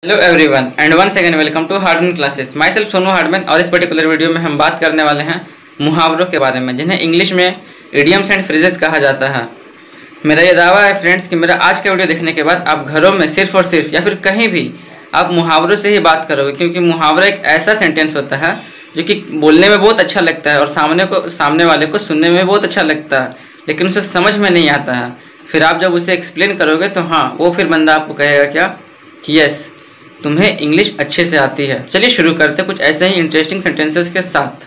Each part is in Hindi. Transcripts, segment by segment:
Hello everyone and once again welcome to Hardman classes. Myself Sonu Hardman. और इस पर्टिकुलर वीडियो में हम बात करने वाले हैं मुहावरों के बारे में, जिन्हें इंग्लिश में इडियम्स एंड फ्रेजेस कहा जाता है। मेरा ये दावा है फ्रेंड्स कि मेरा आज का वीडियो देखने के बाद आप घरों में सिर्फ और सिर्फ या फिर कहीं भी आप मुहावरों से ही बात करोगे, क्योंकि मुहावरा एक ऐसा सेंटेंस होता है जो कि बोलने में बहुत अच्छा लगता है और सामने वाले को सुनने में बहुत अच्छा लगता है, लेकिन उसे समझ में नहीं आता है। फिर आप जब उसे एक्सप्लेन करोगे तो हाँ, वो फिर बंदा आपको कहेगा क्या कि यस, तुम्हें इंग्लिश अच्छे से आती है। चलिए शुरू करते हैं कुछ ऐसे ही इंटरेस्टिंग सेंटेंसेस के साथ।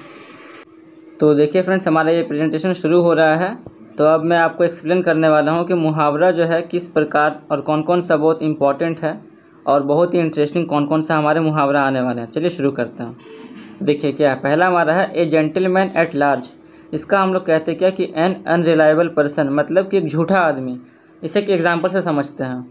तो देखिए फ्रेंड्स, हमारा ये प्रेजेंटेशन शुरू हो रहा है। तो अब मैं आपको एक्सप्लेन करने वाला हूँ कि मुहावरा जो है किस प्रकार और कौन कौन सा बहुत इंपॉर्टेंट है और बहुत ही इंटरेस्टिंग कौन कौन सा हमारे मुहावरा आने वाले हैं। चलिए शुरू करते हैं। देखिए क्या पहला हमारा है, ए जेंटलमैन एट लार्ज। इसका हम लोग कहते हैं क्या कि एन अनरिलायबल पर्सन, मतलब कि एक झूठा आदमी। इसे एक एग्जाम्पल से समझते हैं।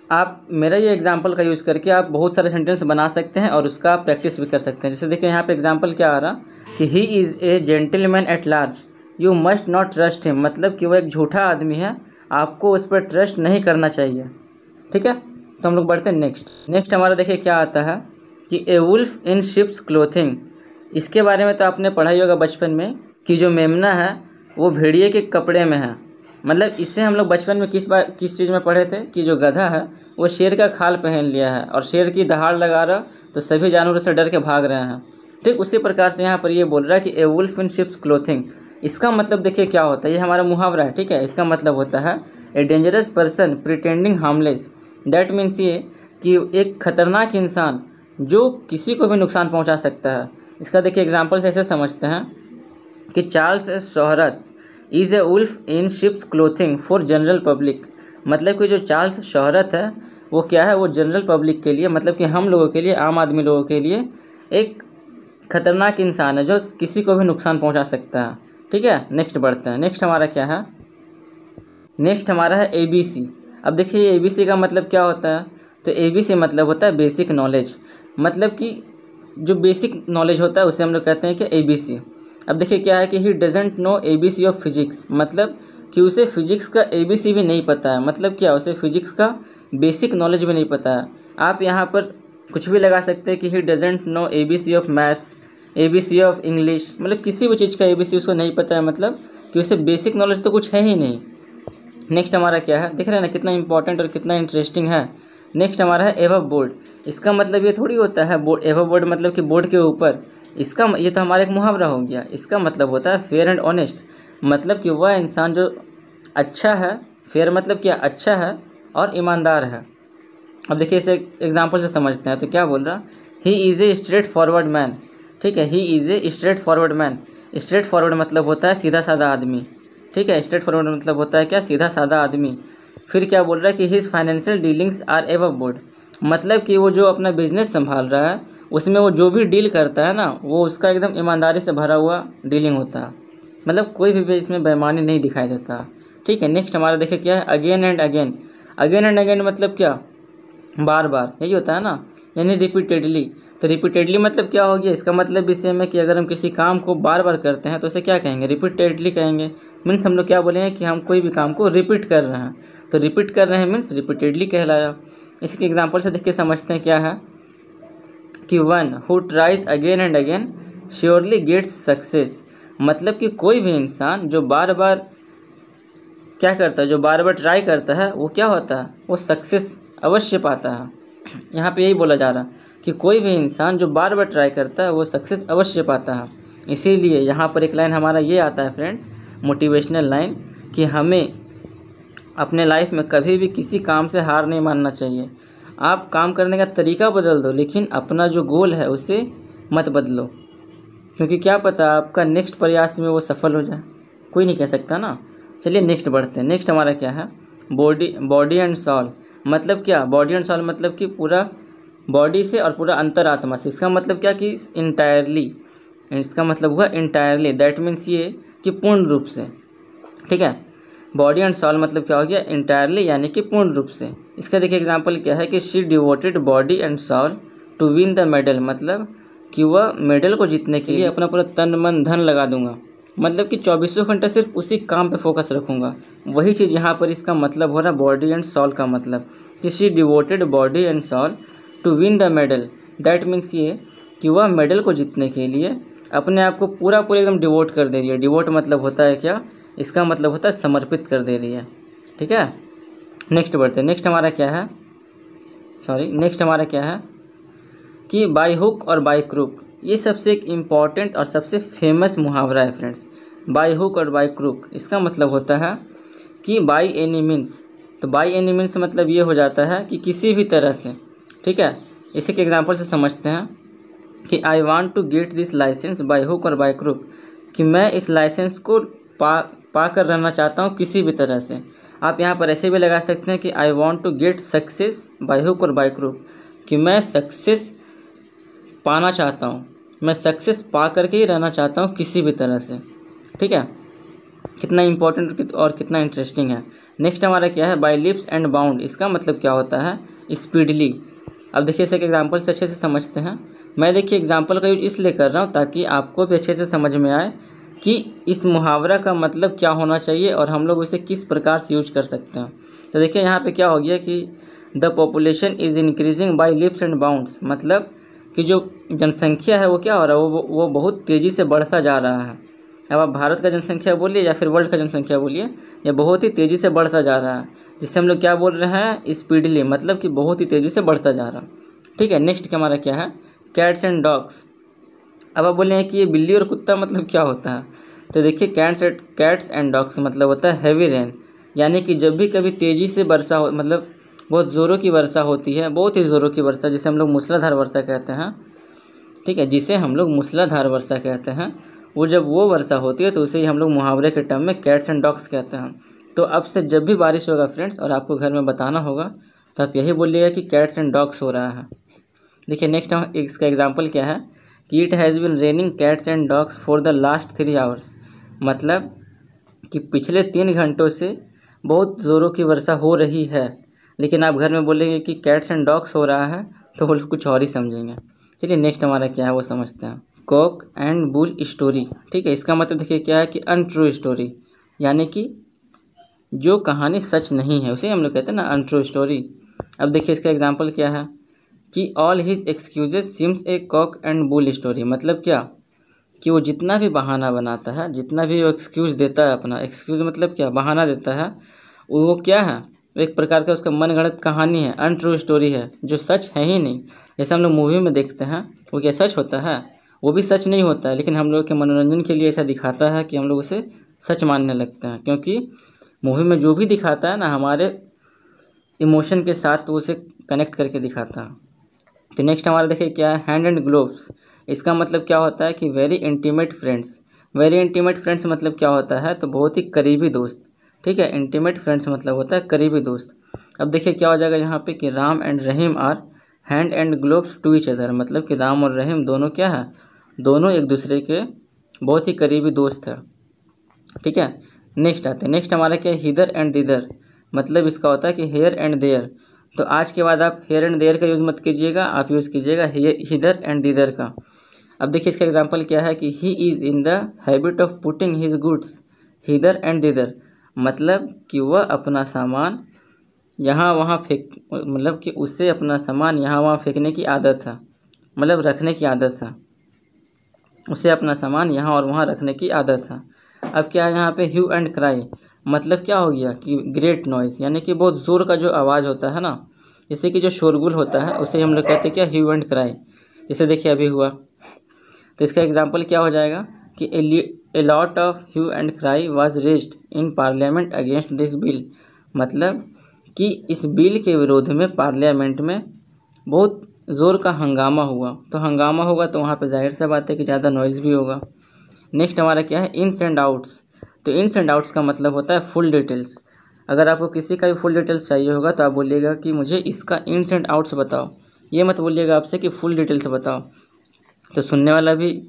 आप मेरा ये एग्जांपल का यूज़ करके आप बहुत सारे सेंटेंस बना सकते हैं और उसका प्रैक्टिस भी कर सकते हैं। जैसे देखिए यहाँ पे एग्जांपल क्या आ रहा कि he is a gentleman at large, you must not trust him, मतलब कि वो एक झूठा आदमी है, आपको उस पर ट्रस्ट नहीं करना चाहिए। ठीक है, तो हम लोग बढ़ते हैं नेक्स्ट हमारा देखिए क्या आता है कि ए वुल्फ इन शिप्स क्लोथिंग। इसके बारे में तो आपने पढ़ा ही होगा बचपन में कि जो मेमना है वो भेड़िए के कपड़े में है। मतलब इससे हम लोग बचपन में किस चीज़ में पढ़े थे कि जो गधा है वो शेर का खाल पहन लिया है और शेर की दहाड़ लगा रहा, तो सभी जानवरों से डर के भाग रहे हैं। ठीक उसी प्रकार से यहाँ पर ये बोल रहा है कि ए वुल्फ इन शिप्स क्लोथिंग। इसका मतलब देखिए क्या होता है, ये हमारा मुहावरा है। ठीक है, इसका मतलब होता है a dangerous person pretending harmless. That means ये कि एक खतरनाक इंसान जो किसी को भी नुकसान पहुँचा सकता है। इसका देखिए एग्जाम्पल से ऐसे समझते हैं कि चार्ल्स शोहरत is a wolf in sheep's clothing for general public. मतलब कि जो चार्ल्स शोहरत है वो क्या है, वो जनरल पब्लिक के लिए, मतलब कि हम लोगों के लिए, आम आदमी लोगों के लिए एक खतरनाक इंसान है जो किसी को भी नुकसान पहुंचा सकता है। ठीक है, नेक्स्ट बढ़ते हैं। नेक्स्ट हमारा क्या है, नेक्स्ट हमारा है ABC। अब देखिए ABC का मतलब क्या होता है, तो ABC मतलब होता है बेसिक नॉलेज। मतलब कि जो बेसिक नॉलेज होता है उसे हम लोग कहते हैं कि ABC। अब देखिए क्या है कि he doesn't know ABC of physics, मतलब कि उसे फिजिक्स का ABC भी नहीं पता है। मतलब क्या, उसे फिजिक्स का बेसिक नॉलेज भी नहीं पता है। आप यहाँ पर कुछ भी लगा सकते हैं कि he doesn't know ABC of maths, ABC of English, मतलब किसी भी चीज़ का ABC उसको नहीं पता है, मतलब कि उसे बेसिक नॉलेज तो कुछ है ही नहीं। नेक्स्ट हमारा क्या है, देख रहे हैं ना कितना इंपॉर्टेंट और कितना इंटरेस्टिंग है। नेक्स्ट हमारा है एबव बोर्ड। इसका मतलब ये थोड़ी होता है बोर्ड, एबव बोर्ड मतलब कि बोर्ड के ऊपर। इसका ये तो हमारा एक मुहावरा हो गया। इसका मतलब होता है फेयर एंड ऑनेस्ट, मतलब कि वह इंसान जो अच्छा है, फेयर मतलब क्या, अच्छा है और ईमानदार है। अब देखिए इसे एग्जांपल से समझते हैं। तो क्या बोल रहा, he is a straight forward man. ठीक है, he is a straight forward man. Straight forward मतलब होता है सीधा साधा आदमी। ठीक है, स्ट्रेट फॉरवर्ड मतलब होता है क्या, सीधा साधा आदमी। फिर क्या बोल रहा है कि his financial dealings are above board, मतलब कि वो जो अपना बिजनेस संभाल रहा है उसमें वो जो भी डील करता है ना, वो उसका एकदम ईमानदारी से भरा हुआ डीलिंग होता है। मतलब कोई भी इसमें बेईमानी नहीं दिखाई देता। ठीक है, नेक्स्ट हमारा देखिए क्या है, again and again. Again and again मतलब क्या, बार बार, यही होता है ना, यानी रिपीटेडली। तो रिपीटेडली मतलब क्या हो गया, इसका मतलब भी सेम है कि अगर हम किसी काम को बार बार करते हैं तो उसे क्या कहेंगे, रिपीटेडली कहेंगे। मीन्स हम लोग क्या बोलेंगे कि हम कोई भी काम को रिपीट कर रहे हैं, तो रिपीट कर रहे हैं मीन्स रिपीटेडली कहलाया। इसके एग्जाम्पल से देख के समझते हैं क्या है कि one who tries again and again surely gets success. मतलब कि कोई भी इंसान जो बार बार क्या करता है, जो बार बार ट्राई करता है, वो क्या होता है, वो सक्सेस अवश्य पाता है। यहाँ पे यही बोला जा रहा कि कोई भी इंसान जो बार बार ट्राई करता है वो सक्सेस अवश्य पाता है। इसीलिए यहाँ पर एक लाइन हमारा ये आता है फ्रेंड्स, मोटिवेशनल लाइन, कि हमें अपने लाइफ में कभी भी किसी काम से हार नहीं मानना चाहिए। आप काम करने का तरीका बदल दो, लेकिन अपना जो गोल है उसे मत बदलो, क्योंकि क्या पता आपका नेक्स्ट प्रयास में वो सफल हो जाए, कोई नहीं कह सकता ना। चलिए नेक्स्ट बढ़ते हैं। नेक्स्ट हमारा क्या है, बॉडी एंड सॉल। मतलब क्या, बॉडी एंड सॉल मतलब कि पूरा बॉडी से और पूरा अंतरात्मा से। इसका मतलब क्या कि इंटायरली, इसका मतलब हुआ इंटायरली। दैट मीन्स ये कि पूर्ण रूप से। ठीक है, बॉडी एंड सॉल मतलब क्या हो गया, इंटायरली यानी कि पूर्ण रूप से। इसका देखिए एग्जांपल क्या है कि she devoted body and soul to win the medal, मतलब कि वह मेडल को जीतने के लिए अपना पूरा तन मन धन लगा दूंगा। मतलब कि 24 घंटे सिर्फ उसी काम पे फोकस रखूँगा। वही चीज़ यहाँ पर इसका मतलब हो रहा है बॉडी एंड सॉल का मतलब, किसी devoted body and soul to win the medal. That means ये कि वह मेडल को जीतने के लिए अपने आप को पूरा एकदम डिवोट कर दे रही है। डिवोट मतलब होता है क्या, इसका मतलब होता है समर्पित कर दे रही है। ठीक है, नेक्स्ट बढ़ते हैं। नेक्स्ट हमारा क्या है कि बाय हुक और बाय क्रूक। ये सबसे एक इम्पॉर्टेंट और सबसे फेमस मुहावरा है फ्रेंड्स। बाय हुक और बाय क्रूक इसका मतलब होता है कि बाय एनी मीन्स। तो बाय एनी मीन्स मतलब ये हो जाता है कि किसी भी तरह से। ठीक है, इसी के एग्जांपल से समझते हैं कि I want to get this licence by hook और बाय क्रूक, कि मैं इस लाइसेंस को पा कर रहना चाहता हूँ किसी भी तरह से। आप यहाँ पर ऐसे भी लगा सकते हैं कि I want to get success by hook और बाय क्रूक, कि मैं सक्सेस पाना चाहता हूँ, मैं सक्सेस पा करके ही रहना चाहता हूँ किसी भी तरह से। ठीक है, कितना इम्पोर्टेंट और कितना इंटरेस्टिंग है। नेक्स्ट हमारा क्या है, बाय लिप्स एंड बाउंड। इसका मतलब क्या होता है, स्पीडली। अब देखिए इसे एक एग्जांपल से अच्छे से समझते हैं। मैं देखिए एग्जांपल का यूज इसलिए कर रहा हूँ ताकि आपको भी अच्छे से समझ में आए कि इस मुहावरा का मतलब क्या होना चाहिए और हम लोग उसे किस प्रकार से यूज कर सकते हैं। तो देखिए यहाँ पे क्या हो गया कि the population is increasing by lips and bounds, मतलब कि जो जनसंख्या है वो क्या हो रहा है, वो बहुत तेज़ी से बढ़ता जा रहा है। अब आप भारत का जनसंख्या बोलिए या फिर वर्ल्ड का जनसंख्या बोलिए, ये बहुत ही तेज़ी से बढ़ता जा रहा है, जिससे हम लोग क्या बोल रहे हैं, स्पीडली, मतलब कि बहुत ही तेज़ी से बढ़ता जा रहा है। ठीक है, नेक्स्ट का हमारा क्या है, कैट्स एंड डॉग्स। अब आप बोले हैं कि ये बिल्ली और कुत्ता मतलब क्या होता है, तो देखिए कैट्स एंड डॉग्स मतलब होता है हैवी रेन, यानी कि जब भी कभी तेज़ी से वर्षा हो, मतलब बहुत ज़ोरों की वर्षा होती है, बहुत ही ज़ोरों की वर्षा, जिसे हम लोग मूसलाधार वर्षा कहते हैं। ठीक है, जिसे हम लोग मूसलाधार वर्षा कहते हैं, जब वो वर्षा होती है तो उसे ही हम लोग मुहावरे के टर्म में कैट्स एंड डॉग्स कहते हैं। तो अब से जब भी बारिश होगा फ्रेंड्स और आपको घर में बताना होगा तो आप यही बोलिएगा कि कैट्स एंड डॉग्स हो रहा है। देखिए नेक्स्ट इसका एग्जांपल क्या है कि it has been raining cats and dogs for the last 3 hours, मतलब कि पिछले 3 घंटों से बहुत ज़ोरों की वर्षा हो रही है। लेकिन आप घर में बोलेंगे कि कैट्स एंड डॉग्स हो रहा है तो वो कुछ और ही समझेंगे। चलिए नेक्स्ट हमारा क्या है वो समझते हैं, कॉक एंड बुल स्टोरी। ठीक है, इसका मतलब देखिए क्या है कि अनट्रू स्टोरी, यानी कि जो कहानी सच नहीं है उसे हम लोग कहते हैं ना अनट्रू स्टोरी। अब देखिए इसका एग्जांपल क्या है कि all his excuses seems A cock and bull story, मतलब क्या कि वो जितना भी बहाना बनाता है, जितना भी वो एक्सक्यूज़ देता है, अपना एक्सक्यूज़ मतलब क्या, बहाना देता है, वो क्या है, एक प्रकार का उसका मनगढ़ंत कहानी है, अनट्रू स्टोरी है, जो सच है ही नहीं। जैसे हम लोग मूवी में देखते हैं वो क्या सच होता है, वो भी सच नहीं होता है, लेकिन हम लोग के मनोरंजन के लिए ऐसा दिखाता है कि हम लोग उसे सच मानने लगते हैं, क्योंकि मूवी में जो भी दिखाता है ना हमारे इमोशन के साथ तो उसे कनेक्ट करके दिखाता है। तो नेक्स्ट हमारा देखिए क्या है, हैंड एंड ग्लोव्स। इसका मतलब क्या होता है कि very intimate friends. Very intimate friends मतलब क्या होता है, तो बहुत ही करीबी दोस्त। ठीक है, इंटीमेट फ्रेंड्स मतलब होता है करीबी दोस्त। अब देखिए क्या हो जाएगा यहाँ पे कि Ram and Rahim are hand and gloves to each other, मतलब कि राम और रहीम दोनों क्या है, दोनों एक दूसरे के बहुत ही करीबी दोस्त है। ठीक है, नेक्स्ट आते हैं। नेक्स्ट हमारा क्या है, हिदर एंड दिदर, मतलब इसका होता है कि हेयर एंड देयर। तो आज के बाद आप हेयर एंड देयर का यूज़ मत कीजिएगा, आप यूज़ कीजिएगा हिदर एंड दिदर का। अब देखिए इसका एग्जांपल क्या है कि he is in the habit of putting his goods hither and thither, मतलब कि वह अपना सामान यहाँ वहाँ फेंक, मतलब कि उसे अपना सामान यहाँ वहाँ फेंकने की आदत था, मतलब रखने की आदत था, उसे अपना सामान यहाँ और वहाँ रखने की आदत था। अब क्या है यहाँ पे ह्यू एंड क्राई, मतलब क्या हो गया कि ग्रेट नॉइज़, यानी कि बहुत ज़ोर का जो आवाज़ होता है ना, जैसे कि जो शोरगुल होता है उसे हम लोग कहते हैं क्या, ह्यू एंड क्राई। जैसे देखिए अभी हुआ, तो इसका एग्जांपल क्या हो जाएगा कि a lot of hue and cry was raised in parliament against this bill, मतलब कि इस बिल के विरोध में पार्लियामेंट में बहुत ज़ोर का हंगामा हुआ। तो हंगामा होगा तो वहाँ पे जाहिर सा बात है कि ज़्यादा नॉइज़ भी होगा। नेक्स्ट हमारा क्या है, इन्स एंड आउट्स। तो इन्स एंड आउट्स का मतलब होता है फुल डिटेल्स। अगर आपको किसी का भी फुल डिटेल्स चाहिए होगा तो आप बोलिएगा कि मुझे इसका इन्स एंड आउट्स बताओ, ये मत बोलिएगा आपसे कि फुल डिटेल्स बताओ, तो सुनने वाला भी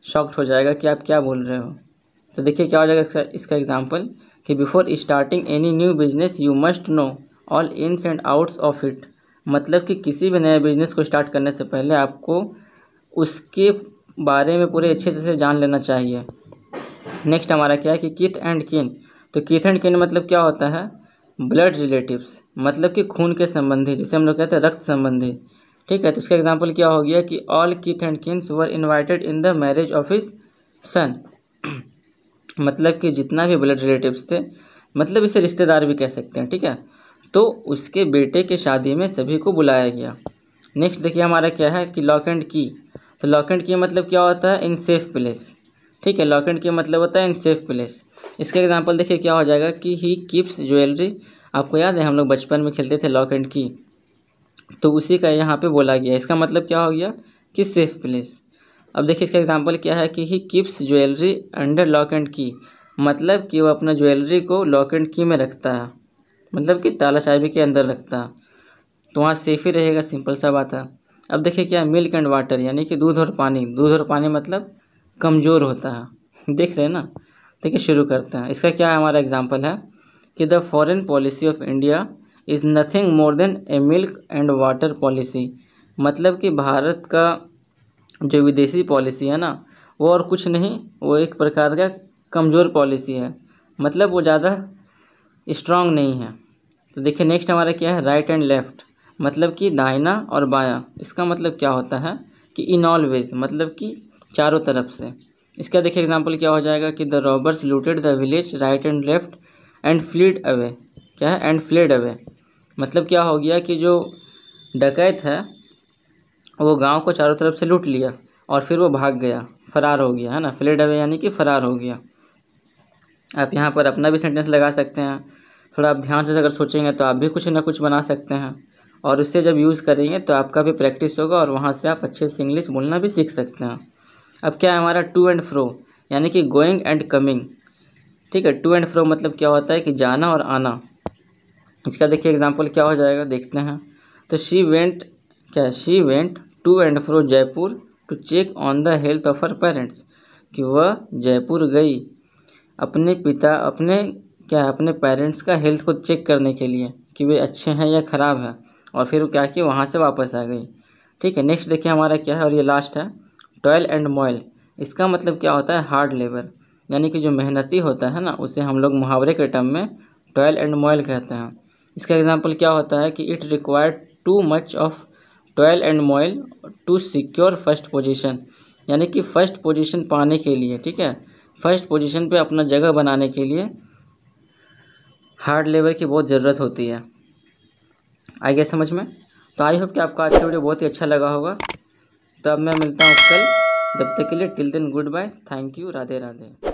शॉक्ड हो जाएगा कि आप क्या बोल रहे हो। तो देखिए क्या हो जाएगा इसका एग्जांपल कि before starting any new business you must know all ins and outs of it, मतलब कि किसी भी नए बिजनेस को स्टार्ट करने से पहले आपको उसके बारे में पूरे अच्छे से जान लेना चाहिए। नेक्स्ट हमारा क्या है कि किथ एंड किन। तो किथ एंड किन मतलब क्या होता है ब्लड रिलेटिव्स मतलब कि खून के संबंधी, जिसे हम लोग कहते हैं रक्त संबंधी। ठीक है, तो इसका एग्जाम्पल क्या हो गया कि all Keith and Keynes were invited in the marriage of his son. मतलब कि जितना भी ब्लड रिलेटिव्स थे, मतलब इसे रिश्तेदार भी कह सकते हैं। ठीक है, तो उसके बेटे के शादी में सभी को बुलाया गया। नेक्स्ट देखिए हमारा क्या है कि लॉक एंड की। तो लॉक एंड की मतलब क्या होता है, इन सेफ प्लेस। ठीक है, लॉक एंड की मतलब होता है इन सेफ प्लेस। इसका एग्जांपल देखिए क्या हो जाएगा कि ही कीप्स ज्वेलरी। आपको याद है हम लोग बचपन में खेलते थे लॉक एंड की, तो उसी का यहाँ पे बोला गया। इसका मतलब क्या हो गया कि सेफ प्लेस। अब देखिए इसका एग्जांपल क्या है कि he keeps jewellery under lock and की, मतलब कि वो अपना ज्वेलरी को लॉक एंड की में रखता है, मतलब कि ताला चाबी के अंदर रखता है, तो वहाँ सेफ ही रहेगा, सिंपल सा बात है। अब देखिए क्या है, मिल्क एंड वाटर यानी कि दूध और पानी। दूध और पानी मतलब कमज़ोर होता है, देख रहे हैं ना। देखिए शुरू करते हैं। इसका क्या है, हमारा एग्जांपल है कि the foreign policy of India is nothing more than A milk and water policy. मतलब कि भारत का जो विदेशी पॉलिसी है ना, वो और कुछ नहीं, वो एक प्रकार का कमज़ोर पॉलिसी है, मतलब वो ज़्यादा स्ट्रांग नहीं है। तो देखिए नेक्स्ट हमारा क्या है, राइट एंड लेफ़्ट मतलब कि दाहिना और बायां। इसका मतलब क्या होता है कि इन ऑल वेज मतलब कि चारों तरफ से। इसका देखिए एग्जांपल क्या हो जाएगा कि the robbers looted the village right and left and fled away. क्या है, एंड फ्लेड अवे मतलब क्या हो गया कि जो डकैत है वो गांव को चारों तरफ से लूट लिया और फिर वो भाग गया, फरार हो गया, है ना। फ्लेड अवे यानी कि फरार हो गया। आप यहाँ पर अपना भी सेंटेंस लगा सकते हैं। थोड़ा आप ध्यान से अगर सोचेंगे तो आप भी कुछ ना कुछ बना सकते हैं, और उससे जब यूज़ करेंगे तो आपका भी प्रैक्टिस होगा और वहाँ से आप अच्छे से इंग्लिश बोलना भी सीख सकते हैं। अब क्या है हमारा, टू एंड फ्रो यानी कि गोइंग एंड कमिंग। ठीक है, टू एंड फ्रो मतलब क्या होता है कि जाना और आना। इसका देखिए एग्जांपल क्या हो जाएगा, देखते हैं। तो she went to and fro Jaipur to check on the health of her parents. कि वह जयपुर गई अपने पेरेंट्स का हेल्थ को चेक करने के लिए कि वे अच्छे हैं या ख़राब हैं, और फिर वो क्या कि वहाँ से वापस आ गई। ठीक है, नेक्स्ट देखिए हमारा क्या है, और ये लास्ट है, टॉयल एंड मॉयल। इसका मतलब क्या होता है, हार्ड लेबर यानी कि जो मेहनती होता है ना, उसे हम लोग मुहावरे के टर्म में टॉयल एंड मॉयल कहते हैं। इसका एग्जांपल क्या होता है कि it required too much of toil and moil to secure first position. यानी कि फर्स्ट पोजीशन पाने के लिए, ठीक है, फर्स्ट पोजीशन पे अपना जगह बनाने के लिए हार्ड लेबर की बहुत ज़रूरत होती है। आ गया समझ में। तो आई होप कि आपको आज का वीडियो बहुत ही अच्छा लगा होगा। तो अब मैं मिलता हूँ कल, जब तक के लिए till then goodbye, thank you, Radhe Radhe.